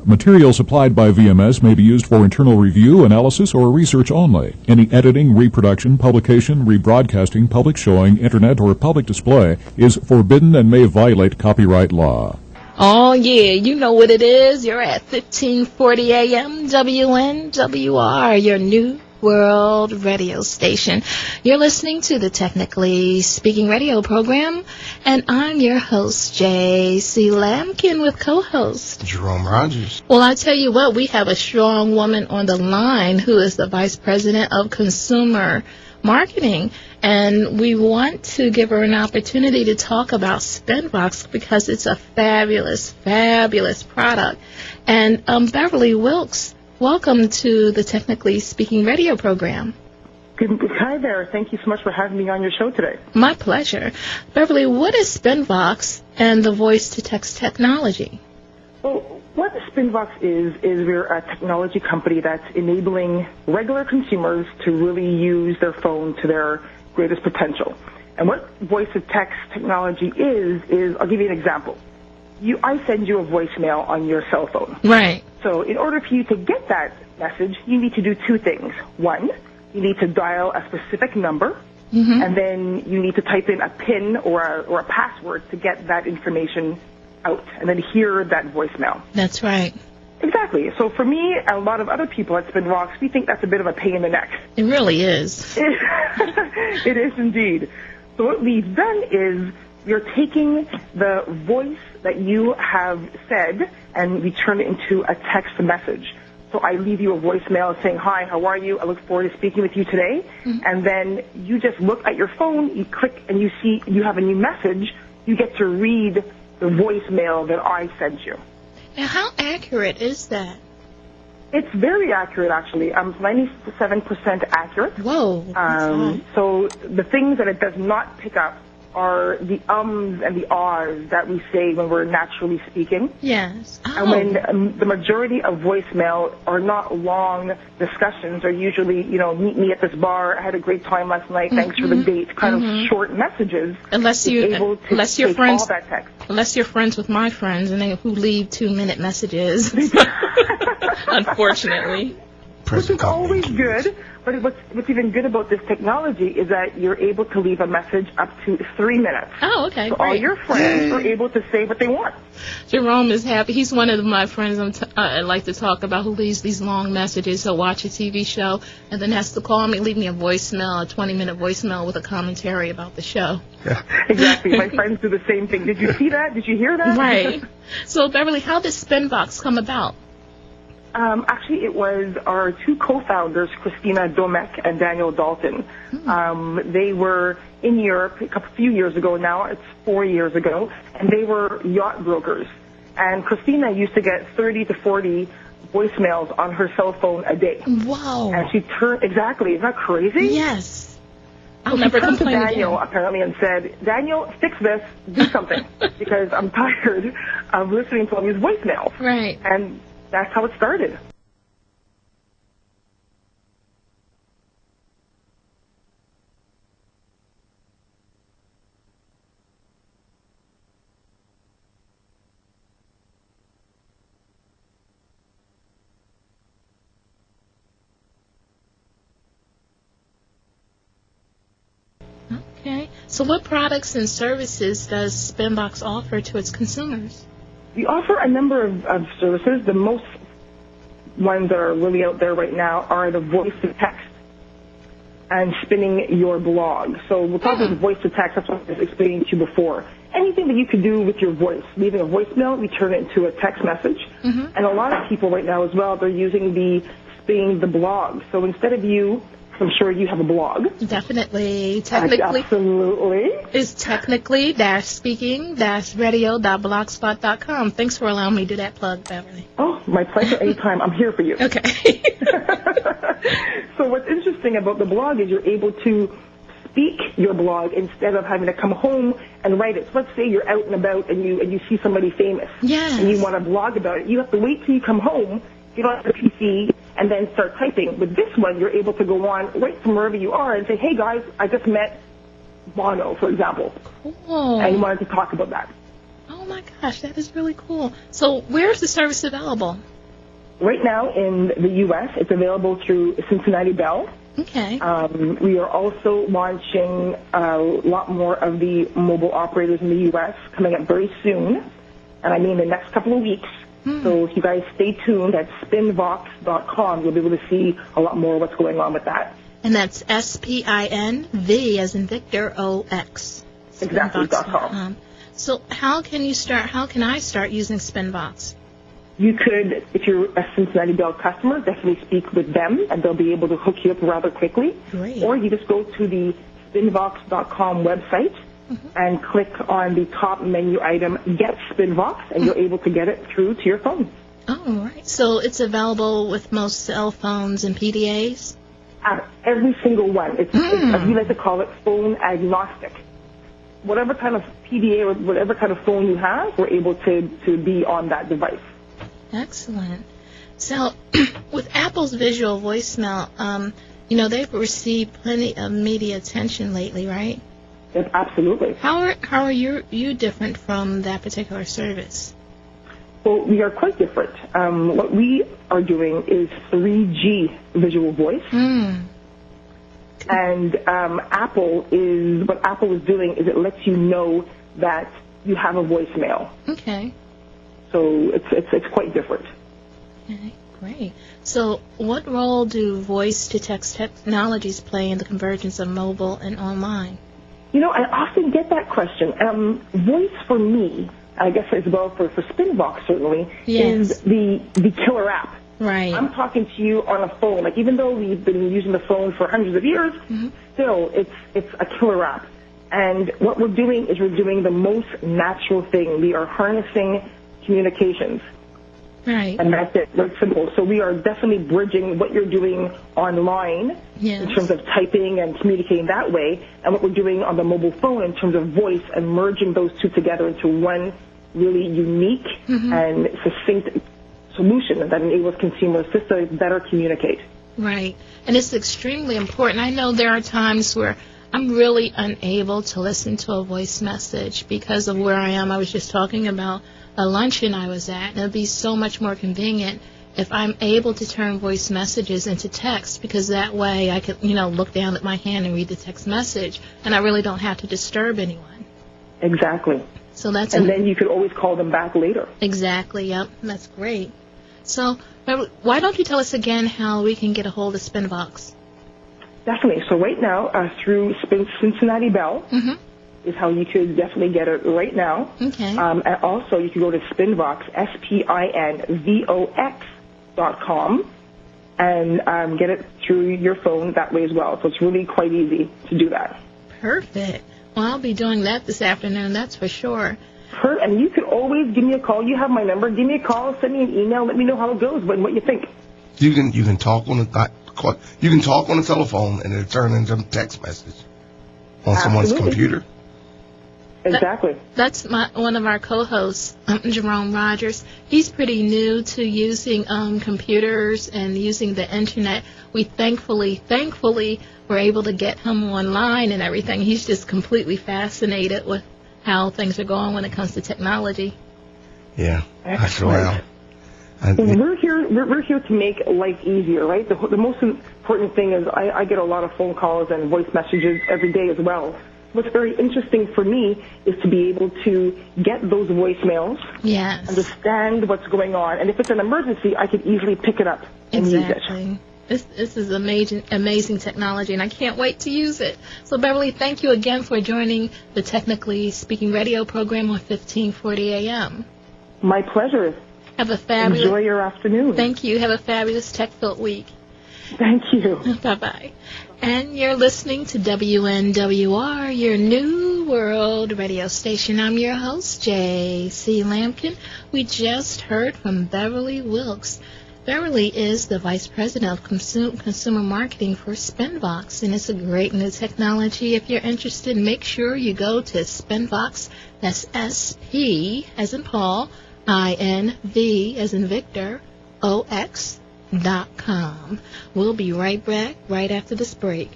Material supplied by VMS may be used for internal review, analysis, or research only. Any editing, reproduction, publication, rebroadcasting, public showing, internet, or public display is forbidden and may violate copyright law. Oh, yeah, you know what it is. You're at 1540 AM WNWR, your new world radio station. You're listening to the Technically Speaking radio program, and I'm your host, J.C. Lampkin, with co-host Jerome Rogers. Well, I tell you what, we have a strong woman on the line who is the Vice President of Consumer Marketing, and we want to give her an opportunity to talk about SpinVox because it's a fabulous, fabulous product. And Beverly Wilkes, welcome to the Technically Speaking radio program. Hi there. Thank you so much for having me on your show today. My pleasure. Beverly, what is SpinVox and the voice-to-text technology? Well, what SpinVox is we're a technology company that's enabling regular consumers to really use their phone to their greatest potential. And what voice-to-text technology is I'll give you an example. I send you a voicemail on your cell phone. Right. So in order for you to get that message, you need to do two things. One, you need to dial a specific number, and then you need to type in a PIN or a password to get that information out, and then hear that voicemail. That's right. Exactly. So for me and a lot of other people at SpinVox, we think that's a bit of a pain in the neck. It really is. It is indeed. So what we've done is you're taking the voice that you have said and we turn it into a text message. So I leave you a voicemail saying, "Hi, how are you? I look forward to speaking with you today." And then you just look at your phone, you click, and you see you have a new message. You get to read the voicemail that I sent you. Now, how accurate is that? It's very accurate, actually. 97% accurate. Whoa. So the things that it does not pick up are the ums and the ahs that we say when we're naturally speaking. Yes. Oh. And when the majority of voicemail are not long discussions, are usually, meet me at this bar, I had a great time last night, thanks for the date, kind of short messages. Unless you're friends, all that text. Unless you're friends with my friends and who leave 2-minute messages. Unfortunately. Which is always good. But what's even good about this technology is that you're able to leave a message up to 3 minutes. Oh, okay, so great. all your friends are able to say what they want. Jerome is happy. He's one of my friends I like to talk about who leaves these long messages. He'll watch a TV show and then has to call me, leave me a voicemail, a 20-minute voicemail with a commentary about the show. Yeah. Exactly. My friends do the same thing. Did you see that? Did you hear that? Right. So, Beverly, how did SpinVox come about? Actually, it was our two co-founders, Christina Domek and Daniel Dalton. They were in Europe a few years ago now. It's 4 years ago. And they were yacht brokers. And Christina used to get 30 to 40 voicemails on her cell phone a day. Wow. And she exactly. Isn't that crazy? Yes. I'll never complain to Daniel, again. apparently, and said, "Daniel, fix this. Do something. Because I'm tired of listening to all these voicemails." Right. And that's how it started. Okay. So what products and services does SpinVox offer to its consumers? We offer a number of services. The most ones that are really out there right now are the voice-to-text and spinning your blog. So we'll talk about voice-to-text. That's what I was explaining to you before. Anything that you could do with your voice. Leaving a voicemail, we turn it into a text message. And a lot of people right now as well, they're using the spinning the blog. So instead of you... I'm sure you have a blog. Definitely. Technically. Absolutely. Is technically-speaking-radio.blogspot.com. Thanks for allowing me to do that plug, Beverly. Oh, my pleasure. Anytime. I'm here for you. Okay. So what's interesting about the blog is you're able to speak your blog instead of having to come home and write it. So let's say you're out and about and you see somebody famous. Yes. And you want to blog about it. You have to wait till you come home, get on the PC, and then start typing. With this one, you're able to go on right from wherever you are and say, "Hey, guys, I just met Bono," for example. Cool. And you wanted to talk about that. Oh, Oh my gosh, that is really cool. So where's the service available? Right now in the U.S., it's available through Cincinnati Bell. Okay. We are also launching a lot more of the mobile operators in the U.S. coming up very soon, and I mean the next couple of weeks. So if you guys stay tuned at SpinVox.com, you'll be able to see a lot more of what's going on with that. And that's SpinV as in Victor, OX. Exactly, .com. So how can I start using SpinVox? You could, if you're a Cincinnati Bell customer, definitely speak with them, and they'll be able to hook you up rather quickly. Great. Or you just go to the SpinVox.com website and click on the top menu item, Get SpinVox, and you're able to get it through to your phone. Oh, right. So it's available with most cell phones and PDAs? Every single one. It's as we like to call it, phone agnostic. Whatever kind of PDA or whatever kind of phone you have, we're able to be on that device. Excellent. So with Apple's visual voicemail, they've received plenty of media attention lately, right? Yes, absolutely. How are you different from that particular service? Well, we are quite different. What we are doing is 3G visual voice. And Apple is doing is it lets you know that you have a voicemail. Okay. So it's quite different. Okay, great. So what role do voice-to-text technologies play in the convergence of mobile and online? I often get that question. Voice for me, I guess as well for SpinVox certainly, is the killer app. Right. I'm talking to you on a phone. Like, even though we've been using the phone for hundreds of years, still it's a killer app. And what we're doing is we're doing the most natural thing. We are harnessing communications. Right. And that's it. Very simple. So we are definitely bridging what you're doing online in terms of typing and communicating that way, and what we're doing on the mobile phone in terms of voice, and merging those two together into one really unique and succinct solution that enables consumers just to better communicate. Right. And it's extremely important. I know there are times where I'm really unable to listen to a voice message because of where I am. I was just talking about a luncheon I was at, and it would be so much more convenient if I'm able to turn voice messages into text, because that way I could, look down at my hand and read the text message, and I really don't have to disturb anyone. Exactly. So that's then you could always call them back later. Exactly, yep. That's great. So why don't you tell us again how we can get a hold of SpinVox? Definitely. So right now, through Cincinnati Bell is how you could definitely get it right now. Okay. And also, you can go to SpinVox, SpinVox.com, and get it through your phone that way as well. So it's really quite easy to do that. Perfect. Well, I'll be doing that this afternoon, that's for sure. And you can always give me a call. You have my number. Give me a call. Send me an email. Let me know how it goes and what you think. You can talk on the telephone, and it'll turn into a text message on someone's computer. Exactly. That's one of our co-hosts, Jerome Rogers. He's pretty new to using computers and using the internet. We thankfully were able to get him online and everything. He's just completely fascinated with how things are going when it comes to technology. Yeah, that's wow. We're here to make life easier, right? The most important thing is I get a lot of phone calls and voice messages every day as well. What's very interesting for me is to be able to get those voicemails, understand what's going on, and if it's an emergency, I could easily pick it up and use it. This is amazing technology, and I can't wait to use it. So, Beverly, thank you again for joining the Technically Speaking radio program on 1540 AM. My pleasure. Have a fabulous... Enjoy your afternoon. Thank you. Have a fabulous tech-filled week. Thank you. Bye-bye. And you're listening to WNWR, your new world radio station. I'm your host, J.C. Lampkin. We just heard from Beverly Wilkes. Beverly is the Vice President of Consumer Marketing for SpinVox, and it's a great new technology. If you're interested, make sure you go to SpinVox, that's S-P as in Paul, I-N-V as in Victor, O-X.com. We'll be right back right after this break.